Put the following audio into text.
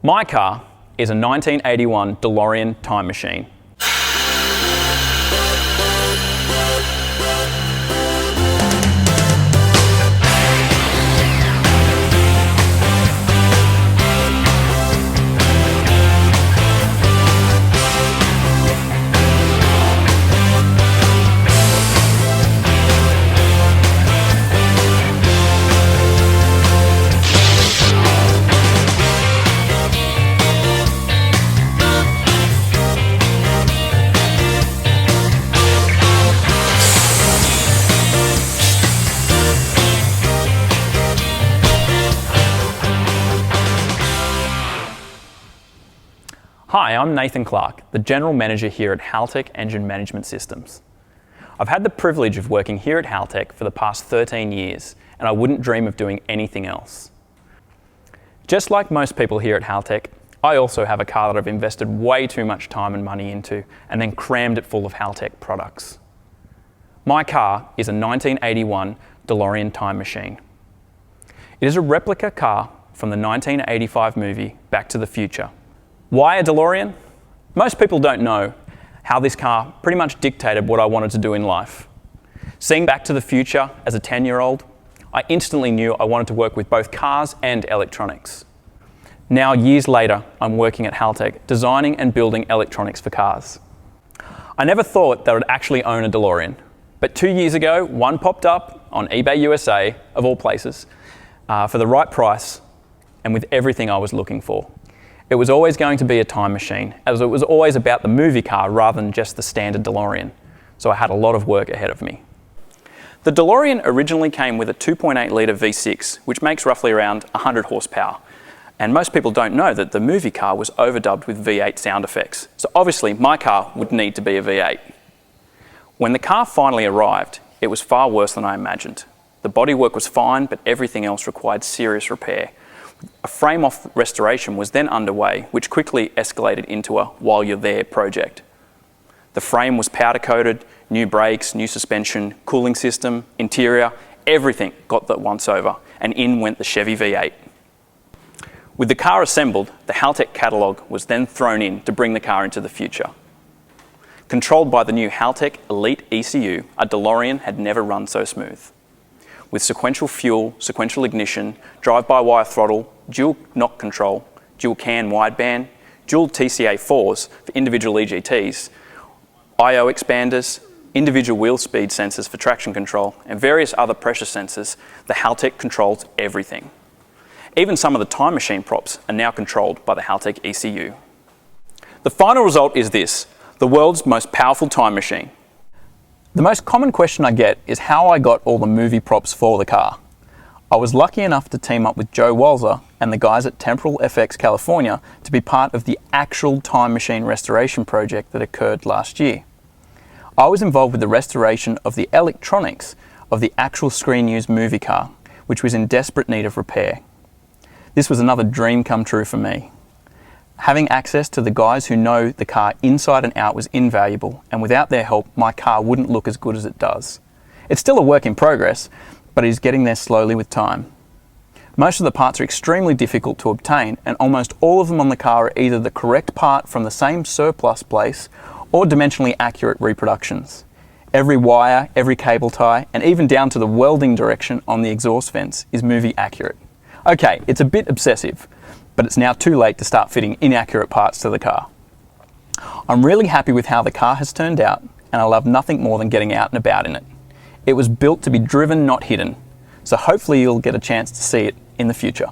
My car is a 1981 DeLorean time machine. Hi, I'm Nathan Clark, the General Manager here at Haltech Engine Management Systems. I've had the privilege of working here at Haltech for the past 13 years, and I wouldn't dream of doing anything else. Just like most people here at Haltech, I also have a car that I've invested way too much time and money into, and then crammed it full of Haltech products. My car is a 1981 DeLorean time machine. It is a replica car from the 1985 movie Back to the Future. Why a DeLorean? Most people don't know how this car pretty much dictated what I wanted to do in life. Seeing Back to the Future as a 10-year-old, I instantly knew I wanted to work with both cars and electronics. Now, years later, I'm working at Haltech, designing and building electronics for cars. I never thought that I would actually own a DeLorean, but 2 years ago, one popped up on eBay USA, of all places, for the right price and with everything I was looking for. It was always going to be a time machine, as it was always about the movie car rather than just the standard DeLorean, so I had a lot of work ahead of me. The DeLorean originally came with a 2.8 litre V6, which makes roughly around 100 horsepower, and most people don't know that the movie car was overdubbed with V8 sound effects, so obviously my car would need to be a V8. When the car finally arrived, it was far worse than I imagined. The bodywork was fine, but everything else required serious repair. A frame-off restoration was then underway, which quickly escalated into a while you're there project. The frame was powder-coated, new brakes, new suspension, cooling system, interior, everything got that once over, and in went the Chevy V8. With the car assembled, the Haltech catalogue was then thrown in to bring the car into the future. Controlled by the new Haltech Elite ECU, a DeLorean had never run so smooth. With sequential fuel, sequential ignition, drive-by-wire throttle, dual knock control, dual CAN wideband, dual TCA4s for individual EGTs, I/O expanders, individual wheel speed sensors for traction control, and various other pressure sensors, the Haltech controls everything. Even some of the time machine props are now controlled by the Haltech ECU. The final result is this: the world's most powerful time machine. The most common question I get is how I got all the movie props for the car. I was lucky enough to team up with Joe Walzer and the guys at Temporal FX California to be part of the actual time machine restoration project that occurred last year. I was involved with the restoration of the electronics of the actual screen-used movie car, which was in desperate need of repair. This was another dream come true for me. Having access to the guys who know the car inside and out was invaluable, and without their help, my car wouldn't look as good as it does. It's still a work in progress, but it is getting there slowly with time. Most of the parts are extremely difficult to obtain, and almost all of them on the car are either the correct part from the same surplus place or dimensionally accurate reproductions. Every wire, every cable tie, and even down to the welding direction on the exhaust vents is movie accurate. Okay, it's a bit obsessive, but it's now too late to start fitting inaccurate parts to the car. I'm really happy with how the car has turned out, and I love nothing more than getting out and about in it. It was built to be driven, not hidden, so hopefully you'll get a chance to see it in the future.